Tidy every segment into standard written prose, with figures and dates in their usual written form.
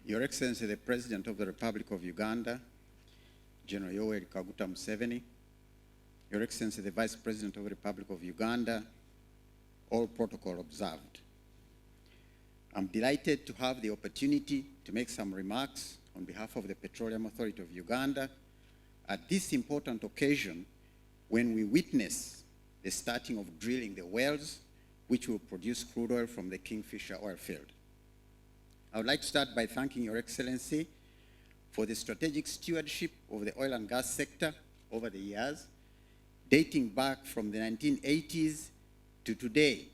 Your Excellency, the President of the Republic of Uganda, General Yoweri Kaguta Museveni, Your Excellency, the Vice President of the Republic of Uganda, all protocol observed. I'm delighted to have the opportunity to make some remarks on behalf of the Petroleum Authority of Uganda at this important occasion when we witness the starting of drilling the wells which will produce crude oil from the Kingfisher oil field. I would like to start by thanking Your Excellency for the strategic stewardship of the oil and gas sector over the years, dating back from the 1980s to today,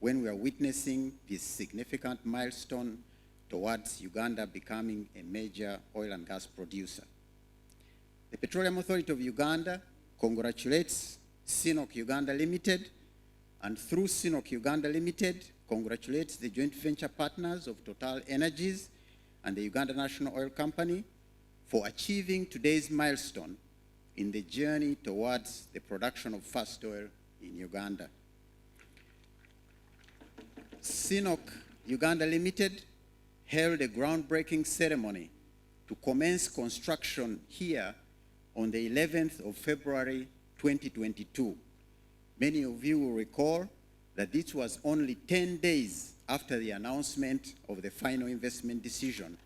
when we are witnessing this significant milestone towards Uganda becoming a major oil and gas producer. The Petroleum Authority of Uganda congratulates CNOOC Uganda Limited, and through CNOOC Uganda Limited, congratulates the joint venture partners of Total Energies and the Uganda National Oil Company for achieving today's milestone in the journey towards the production of fast oil in Uganda. CNOOC Uganda Limited held a groundbreaking ceremony to commence construction here on the 11th of February 2022. Many of you will recall that this was only 10 days after the announcement of the final investment decision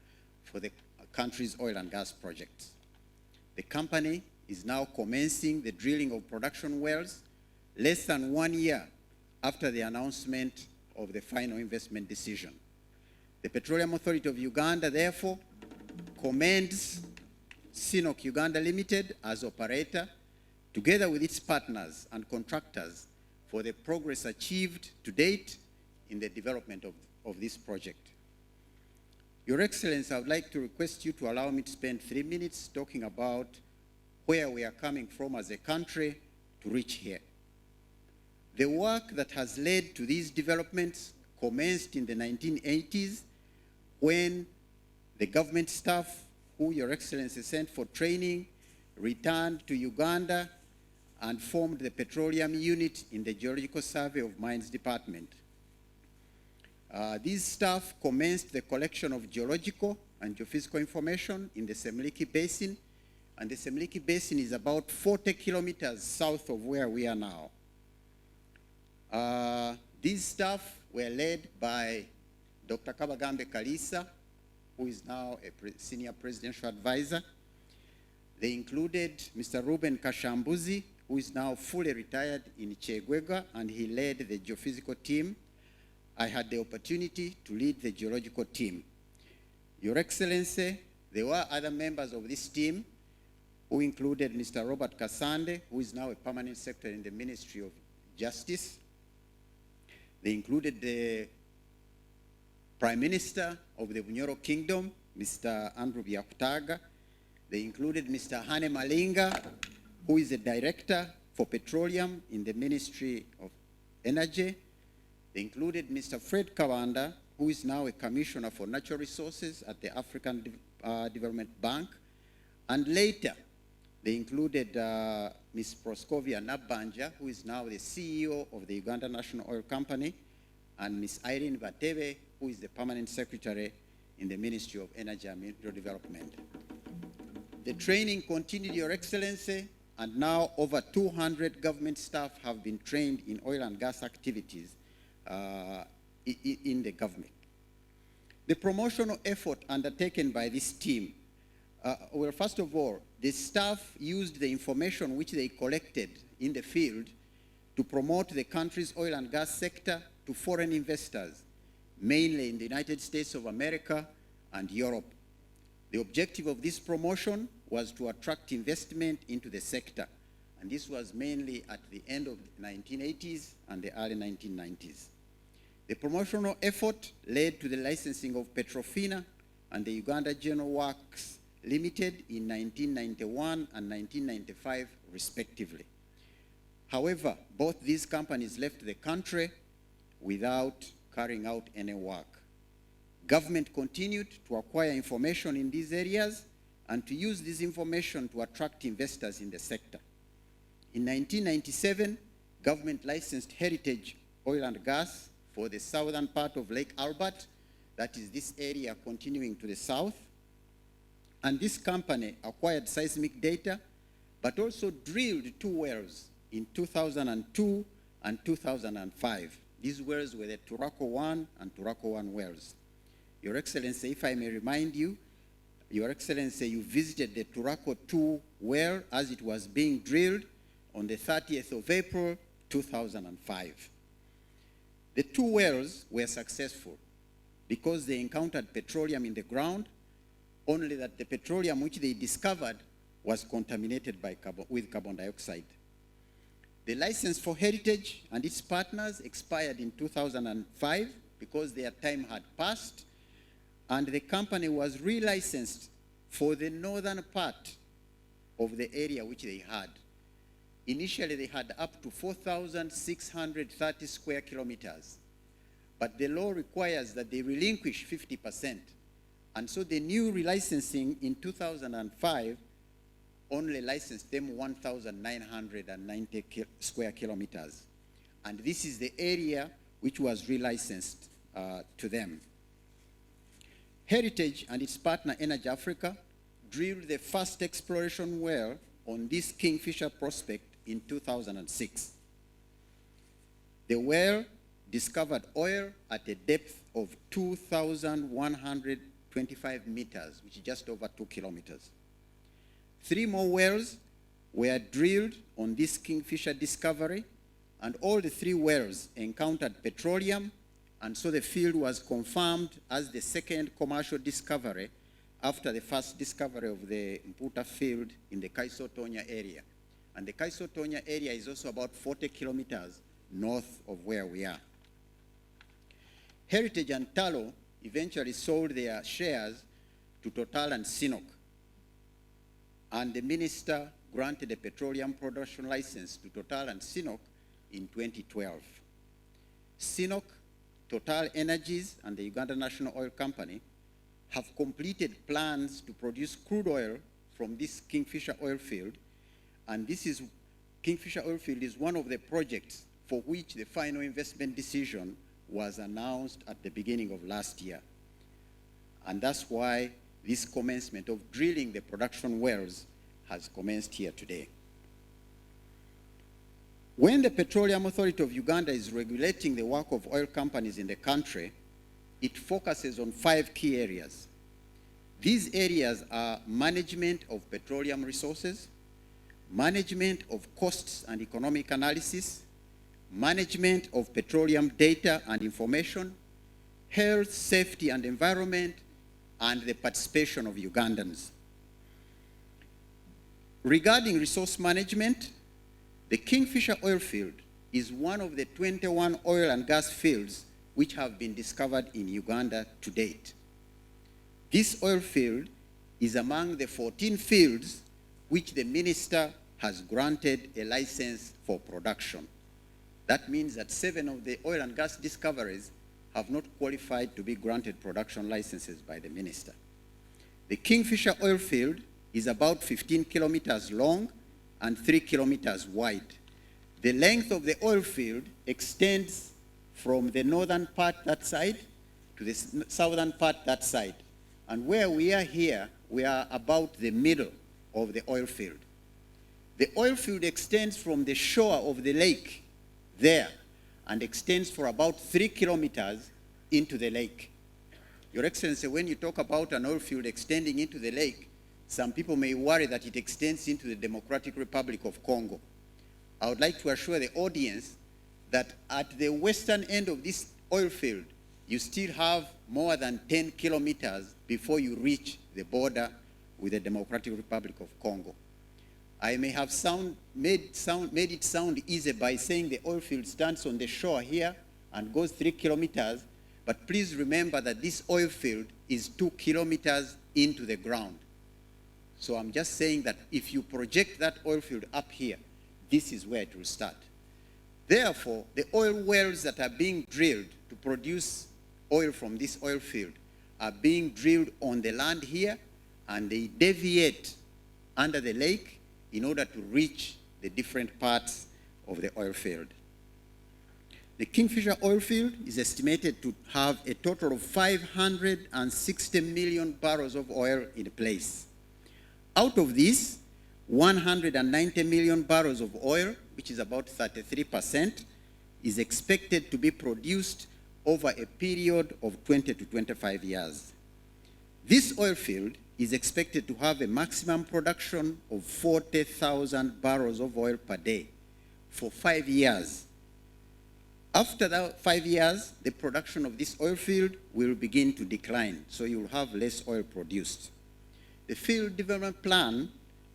for the country's oil and gas projects. The company is now commencing the drilling of production wells less than 1 year after the announcement of the final investment decision. The Petroleum Authority of Uganda, therefore, commends CNOOC Uganda Limited as operator, together with its partners and contractors, for the progress achieved to date in the development of this project. Your Excellency, I would like to request you to allow me to spend 3 minutes talking about where we are coming from as a country to reach here. The work that has led to these developments commenced in the 1980s when the government staff who Your Excellency sent for training returned to Uganda and formed the petroleum unit in the Geological Survey of Mines Department. These staff commenced the collection of geological and geophysical information in the Semliki Basin, and the Semliki Basin is about 40 kilometers south of where we are now. These staff were led by Dr. Kabagambe Kalisa, who is now a senior presidential advisor. They included Mr. Ruben Kashambuzi, who is now fully retired in Chegwega, and he led the geophysical team. I had the opportunity to lead the geological team. Your Excellency, there were other members of this team who included Mr. Robert Kasande, who is now a permanent secretary in the Ministry of Justice. They included the Prime Minister of the Bunyoro Kingdom, Mr. Andrew Byakutaga. They included Mr. Hane Malinga, who is the Director for Petroleum in the Ministry of Energy. They included Mr. Fred Kawanda, who is now a Commissioner for Natural Resources at the African Development Bank. And later, they included Ms. Proskovia Nabanja, who is now the CEO of the Uganda National Oil Company, and Ms. Irene Batebe, who is the Permanent Secretary in the Ministry of Energy and Mineral Development. The training continued, Your Excellency, and now over 200 government staff have been trained in oil and gas activities in the government. The promotional effort undertaken by this team, well, first of all, the staff used the information which they collected in the field to promote the country's oil and gas sector to foreign investors, mainly in the United States of America and Europe. The objective of this promotion was to attract investment into the sector, and this was mainly at the end of the 1980s and the early 1990s. The promotional effort led to the licensing of Petrofina and the Uganda General Works Limited in 1991 and 1995, respectively. However, both these companies left the country without carrying out any work. Government continued to acquire information in these areas and to use this information to attract investors in the sector. In 1997, government licensed Heritage Oil and Gas for the southern part of Lake Albert that is this area continuing to the south. And this company acquired seismic data, but also drilled 2 wells in 2002 and 2005. These wells were the Turako 1 and Turako 1 wells. Your Excellency, if I may remind you, Your Excellency, you visited the Turako 2 well as it was being drilled on the 30th of April, 2005. The 2 wells were successful because they encountered petroleum in the ground, only that the petroleum which they discovered was contaminated with carbon dioxide. The license for Heritage and its partners expired in 2005 because their time had passed, and the company was relicensed for the northern part of the area which they had. Initially, they had up to 4,630 square kilometers, but the law requires that they relinquish 50%. And so the new relicensing in 2005 only licensed them 1,990 square kilometers. And this is the area which was relicensed to them. Heritage and its partner Energy Africa drilled the first exploration well on this Kingfisher prospect in 2006. The well discovered oil at a depth of 2,125 meters, which is just over 2 kilometers. 3 more wells were drilled on this Kingfisher discovery, and all the 3 wells encountered petroleum, and so the field was confirmed as the second commercial discovery after the first discovery of the Mputa field in the Kaiso-Tonya area. And the Kaiso-Tonya area is also about 40 kilometers north of where we are. Heritage and Talo eventually sold their shares to Total and Sinok, and the minister granted a petroleum production license to Total and Sinok in 2012. Sinok, Total Energies, and the Uganda National Oil Company have completed plans to produce crude oil from this Kingfisher oil field, and Kingfisher oil field is one of the projects for which the final investment decision was announced at the beginning of last year. And that's why this commencement of drilling the production wells has commenced here today. When the Petroleum Authority of Uganda is regulating the work of oil companies in the country, it focuses on 5 key areas. These areas are management of petroleum resources, management of costs and economic analysis, management of petroleum data and information, health, safety and environment, and the participation of Ugandans. Regarding resource management, the Kingfisher oil field is one of the 21 oil and gas fields which have been discovered in Uganda to date. This oil field is among the 14 fields which the minister has granted a license for production. That means that 7 of the oil and gas discoveries have not qualified to be granted production licenses by the minister. The Kingfisher oil field is about 15 kilometers long and 3 kilometers wide. The length of the oil field extends from the northern part that side to the southern part that side. And where we are here, we are about the middle of the oil field. The oil field extends from the shore of the lake there and extends for about 3 kilometers into the lake. Your Excellency, when you talk about an oil field extending into the lake, some people may worry that it extends into the Democratic Republic of Congo. I would like to assure the audience that at the western end of this oil field, you still have more than 10 kilometers before you reach the border with the Democratic Republic of Congo. I may have made it sound easy by saying the oil field stands on the shore here and goes 3 kilometers, but please remember that this oil field is 2 kilometers into the ground. So I'm just saying that if you project that oil field up here, this is where it will start. Therefore, the oil wells that are being drilled to produce oil from this oil field are being drilled on the land here, and they deviate under the lake in order to reach the different parts of the oil field. The Kingfisher oil field is estimated to have a total of 560 million barrels of oil in place. Out of this, 190 million barrels of oil, which is about 33%, is expected to be produced over a period of 20 to 25 years. This oil field is expected to have a maximum production of 40,000 barrels of oil per day for 5 years. After that 5 years, the production of this oil field will begin to decline, so you will have less oil produced. The field development plan,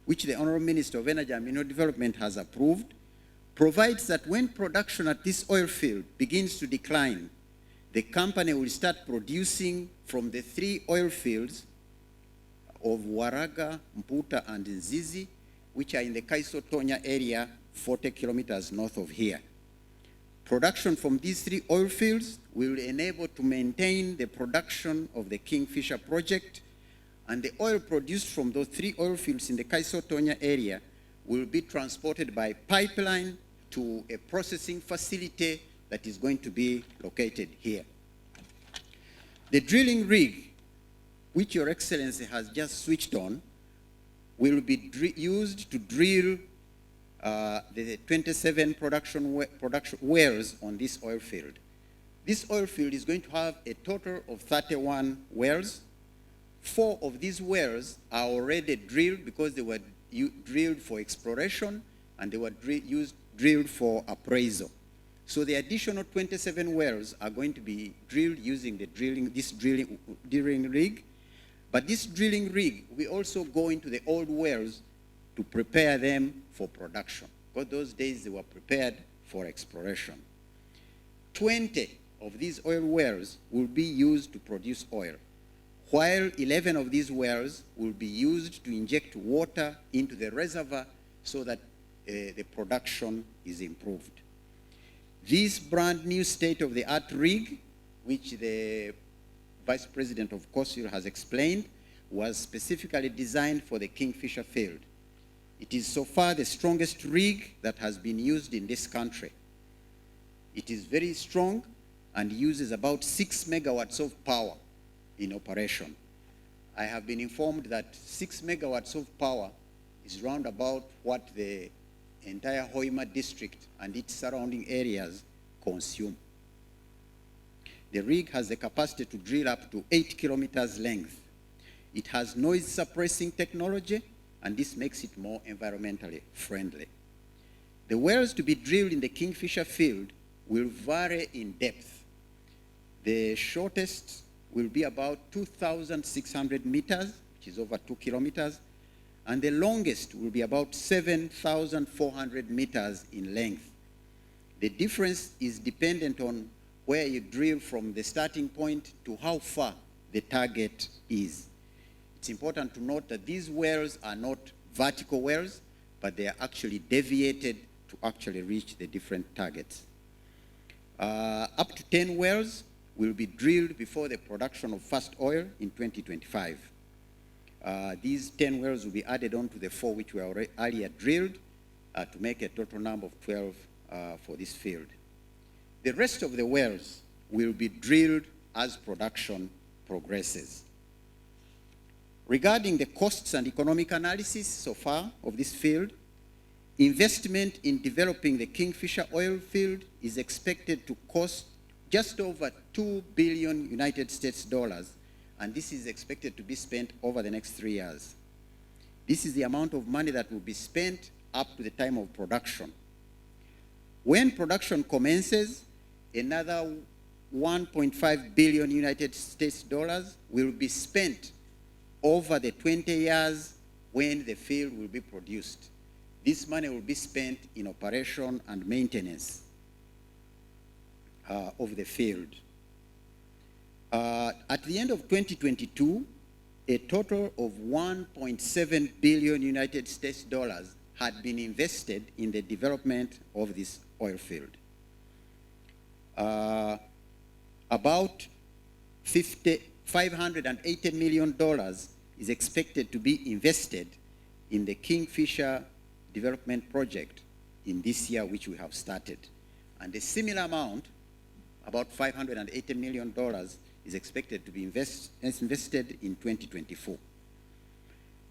which the Honorable Minister of Energy and Mineral Development has approved, provides that when production at this oil field begins to decline, the company will start producing from the 3 oil fields of Waraga, Mputa, and Nzizi, which are in the Kaiso-Tonya area, 40 kilometers north of here. Production from these 3 oil fields will enable to maintain the production of the Kingfisher project, and the oil produced from those 3 oil fields in the Kaiso-Tonya area will be transported by pipeline to a processing facility that is going to be located here. The drilling rig, which Your Excellency has just switched on, will be used to drill the 27 production wells on this oil field. This oil field is going to have a total of 31 wells. 4 of these wells are already drilled because they were drilled for exploration, and they were drilled for appraisal. So the additional 27 wells are going to be drilled using this drilling rig. But this drilling rig will also go into the old wells to prepare them for production, because those days they were prepared for exploration. 20 of these oil wells will be used to produce oil, while 11 of these wells will be used to inject water into the reservoir so that the production is improved. This brand new state-of-the-art rig, which the Vice President of COSUL has explained, was specifically designed for the Kingfisher field. It is so far the strongest rig that has been used in this country. It is very strong and uses about 6 megawatts of power in operation. I have been informed that 6 megawatts of power is round about what the entire Hoima district and its surrounding areas consume. The rig has the capacity to drill up to 8 kilometers length. It has noise suppressing technology, and this makes it more environmentally friendly. The wells to be drilled in the Kingfisher field will vary in depth. The shortest will be about 2,600 meters, which is over 2 kilometers, and the longest will be about 7,400 meters in length. The difference is dependent on where you drill from the starting point to how far the target is. It's important to note that these wells are not vertical wells, but they are actually deviated to actually reach the different targets. Up to 10 wells will be drilled before the production of first oil in 2025. These 10 wells will be added on to the 4 which were earlier drilled to make a total number of 12 for this field. The rest of the wells will be drilled as production progresses. Regarding the costs and economic analysis so far of this field, investment in developing the Kingfisher oil field is expected to cost just over $2 billion United States dollars, and this is expected to be spent over the next 3 years. This is the amount of money that will be spent up to the time of production. When production commences, another 1.5 billion United States dollars will be spent over the 20 years when the field will be produced. This money will be spent in operation and maintenance of the field. At the end of 2022, a total of 1.7 billion United States dollars had been invested in the development of this oil field. About $580 million is expected to be invested in the Kingfisher development project in this year, which we have started. And a similar amount about $580 million is expected to be invested in 2024.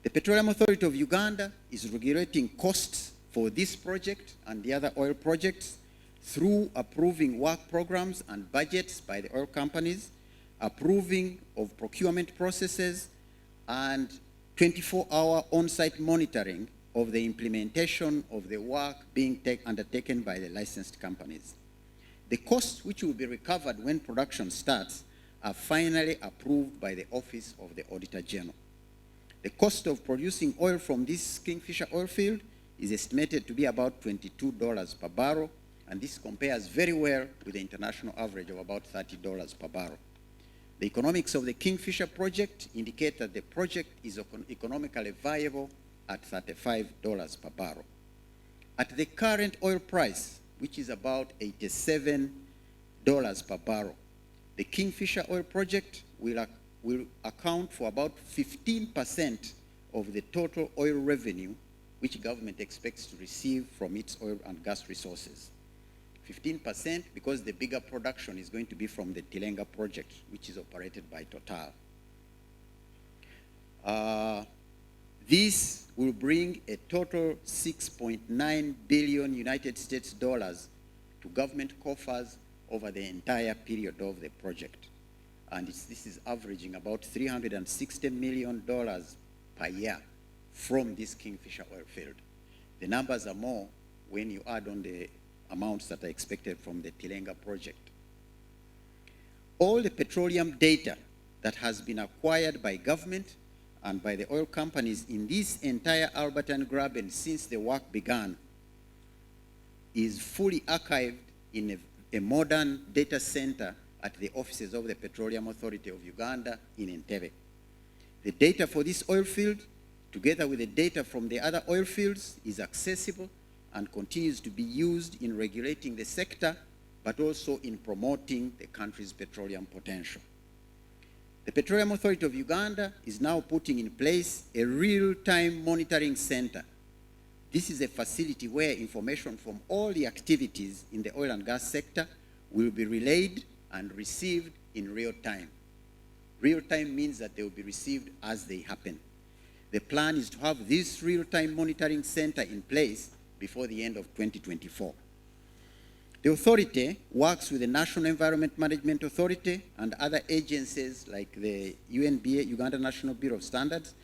The Petroleum Authority of Uganda is regulating costs for this project and the other oil projects through approving work programs and budgets by the oil companies, approving of procurement processes, and 24-hour on-site monitoring of the implementation of the work being undertaken by the licensed companies. The costs which will be recovered when production starts are finally approved by the Office of the Auditor General. The cost of producing oil from this Kingfisher oil field is estimated to be about $22 per barrel, and this compares very well with the international average of about $30 per barrel. The economics of the Kingfisher project indicate that the project is economically viable at $35 per barrel. At the current oil price, which is about $87 per barrel, the Kingfisher oil project will account for about 15% of the total oil revenue which government expects to receive from its oil and gas resources. 15% because the bigger production is going to be from the Tilenga project, which is operated by Total. This will bring a total $6.9 billion United States dollars to government coffers over the entire period of the project. And this is averaging about $360 million per year from this Kingfisher oil field. The numbers are more when you add on the amounts that are expected from the Tilenga project. All the petroleum data that has been acquired by government and by the oil companies in this entire Albertine Graben since the work began is fully archived in a modern data center at the offices of the Petroleum Authority of Uganda in Entebbe. The data for this oil field, together with the data from the other oil fields, is accessible and continues to be used in regulating the sector, but also in promoting the country's petroleum potential. The Petroleum Authority of Uganda is now putting in place a real-time monitoring center. This is a facility where information from all the activities in the oil and gas sector will be relayed and received in real time. Real time means that they will be received as they happen. The plan is to have this real-time monitoring center in place before the end of 2024. The authority works with the National Environment Management Authority and other agencies like the UNBA, Uganda National Bureau of Standards,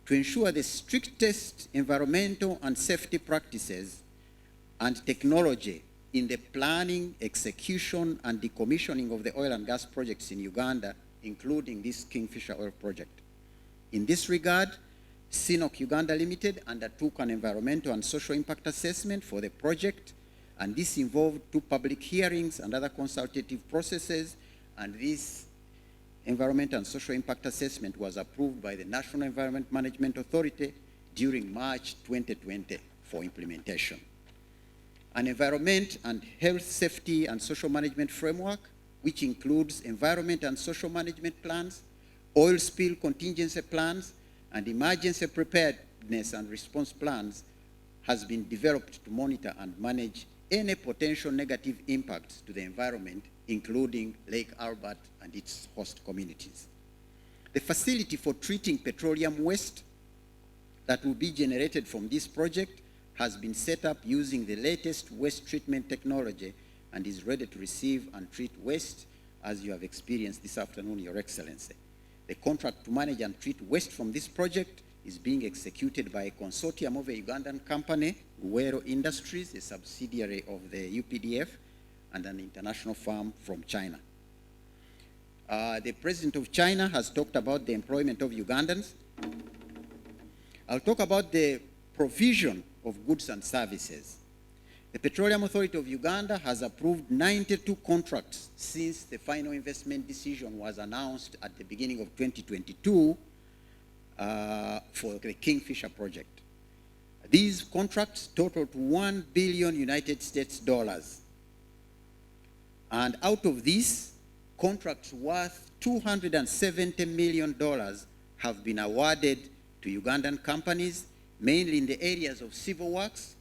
to ensure the strictest environmental and safety practices and technology in the planning, execution, and decommissioning of the oil and gas projects in Uganda, including this Kingfisher oil project. In this regard, CNOC Uganda Limited undertook an environmental and social impact assessment for the project, and this involved 2 public hearings and other consultative processes, and this environmental and social impact assessment was approved by the National Environment Management Authority during March 2020 for implementation. An environment and health, safety, and social management framework, which includes environment and social management plans, oil spill contingency plans, and emergency preparedness and response plans, has been developed to monitor and manage any potential negative impacts to the environment, including Lake Albert and its host communities. The facility for treating petroleum waste that will be generated from this project has been set up using the latest waste treatment technology and is ready to receive and treat waste, as you have experienced this afternoon, Your Excellency. The contract to manage and treat waste from this project is being executed by a consortium of a Ugandan company, Guero Industries, a subsidiary of the UPDF, and an international firm from China. The President of China has talked about the employment of Ugandans. I'll talk about the provision of goods and services. The Petroleum Authority of Uganda has approved 92 contracts since the final investment decision was announced at the beginning of 2022 for the Kingfisher project. These contracts totaled $1 billion United States dollars. And out of these, contracts worth $270 million have been awarded to Ugandan companies, mainly in the areas of civil works,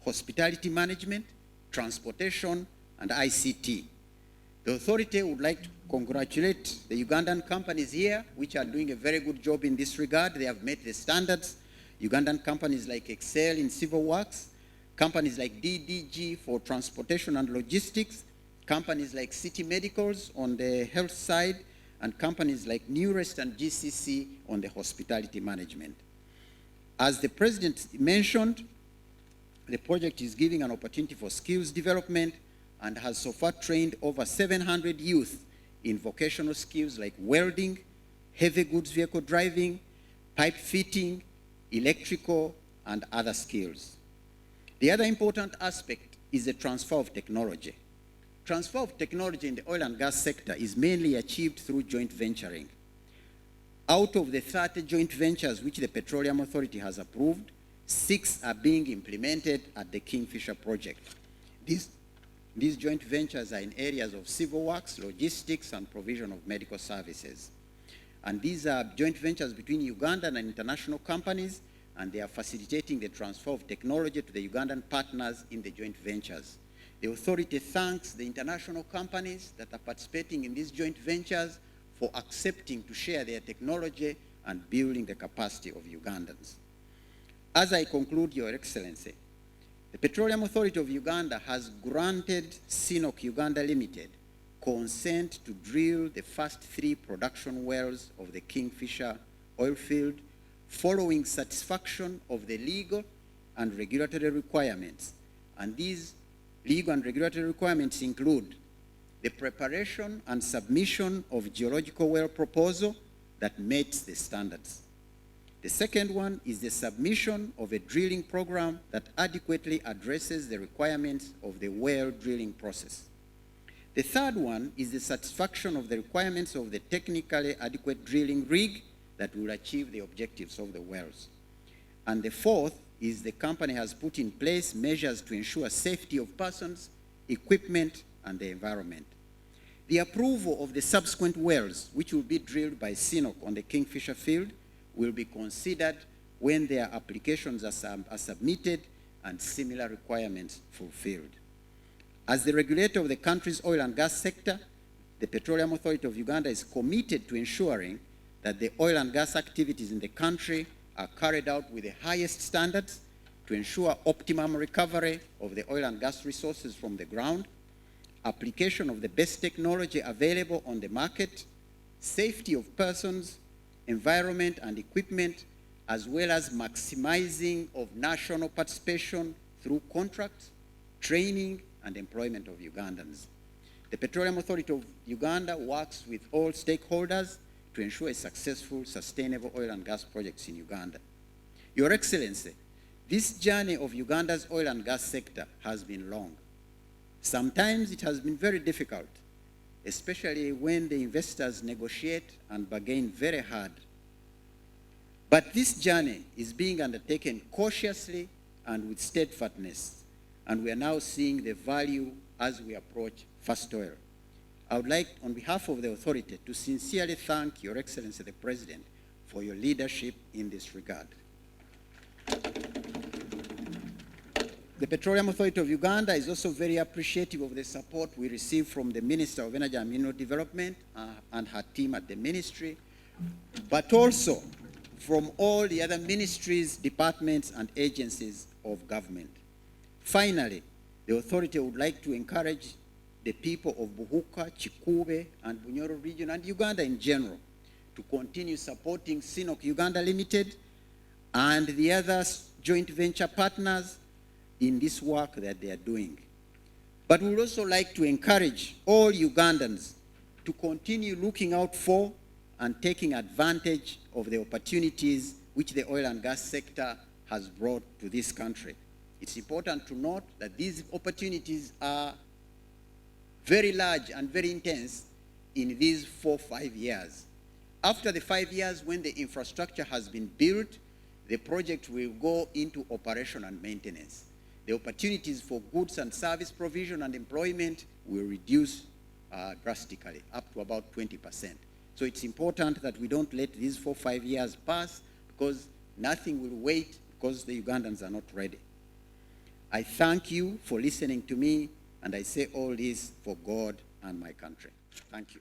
hospitality management, transportation, and ICT. The authority would like to congratulate the Ugandan companies here, which are doing a very good job in this regard. They have met the standards. Ugandan companies like Excel in civil works, companies like DDG for transportation and logistics, companies like City Medicals on the health side, and companies like Newrest and GCC on the hospitality management. As the President mentioned, the project is giving an opportunity for skills development and has so far trained over 700 youth in vocational skills like welding, heavy goods vehicle driving, pipe fitting, electrical, and other skills. The other important aspect is the transfer of technology. Transfer of technology in the oil and gas sector is mainly achieved through joint venturing. Out of the 30 joint ventures which the Petroleum Authority has approved, 6 are being implemented at the Kingfisher project. These joint ventures are in areas of civil works, logistics, and provision of medical services. And these are joint ventures between Ugandan and international companies, and they are facilitating the transfer of technology to the Ugandan partners in the joint ventures. The authority thanks the international companies that are participating in these joint ventures for accepting to share their technology and building the capacity of Ugandans. As I conclude, Your Excellency, the Petroleum Authority of Uganda has granted CNOOC Uganda Limited consent to drill the first 3 production wells of the Kingfisher oil field following satisfaction of the legal and regulatory requirements. And these legal and regulatory requirements include the preparation and submission of geological well proposal that meets the standards. The second one is the submission of a drilling program that adequately addresses the requirements of the well drilling process. The third one is the satisfaction of the requirements of the technically adequate drilling rig that will achieve the objectives of the wells. And the fourth is the company has put in place measures to ensure safety of persons, equipment, and the environment. The approval of the subsequent wells, which will be drilled by CNOOC on the Kingfisher field, will be considered when their applications are submitted and similar requirements fulfilled. As the regulator of the country's oil and gas sector, the Petroleum Authority of Uganda is committed to ensuring that the oil and gas activities in the country are carried out with the highest standards to ensure optimum recovery of the oil and gas resources from the ground, application of the best technology available on the market, safety of persons, environment and equipment, as well as maximizing of national participation through contracts, training, and employment of Ugandans. The Petroleum Authority of Uganda works with all stakeholders to ensure a successful, sustainable oil and gas projects in Uganda. Your Excellency, this journey of Uganda's oil and gas sector has been long. Sometimes it has been very difficult, especially when the investors negotiate and bargain very hard. But this journey is being undertaken cautiously and with steadfastness, and we are now seeing the value as we approach first oil. I would like, on behalf of the authority, to sincerely thank Your Excellency the President for your leadership in this regard. The Petroleum Authority of Uganda is also very appreciative of the support we receive from the Minister of Energy and Mineral Development and her team at the ministry, but also from all the other ministries, departments, and agencies of government. Finally, the authority would like to encourage the people of Buhuka, Chikube, and Bunyoro region, and Uganda in general, to continue supporting CNOOC Uganda Limited and the other joint venture partners in this work that they are doing. But we would also like to encourage all Ugandans to continue looking out for and taking advantage of the opportunities which the oil and gas sector has brought to this country. It's important to note that these opportunities are very large and very intense in these 4 or 5 years. After the 5 years, when the infrastructure has been built, the project will go into operation and maintenance. The opportunities for goods and service provision and employment will reduce drastically, up to about 20%. So it's important that we don't let these 4 or 5 years pass, because nothing will wait because the Ugandans are not ready. I thank you for listening to me, and I say all this for God and my country. Thank you.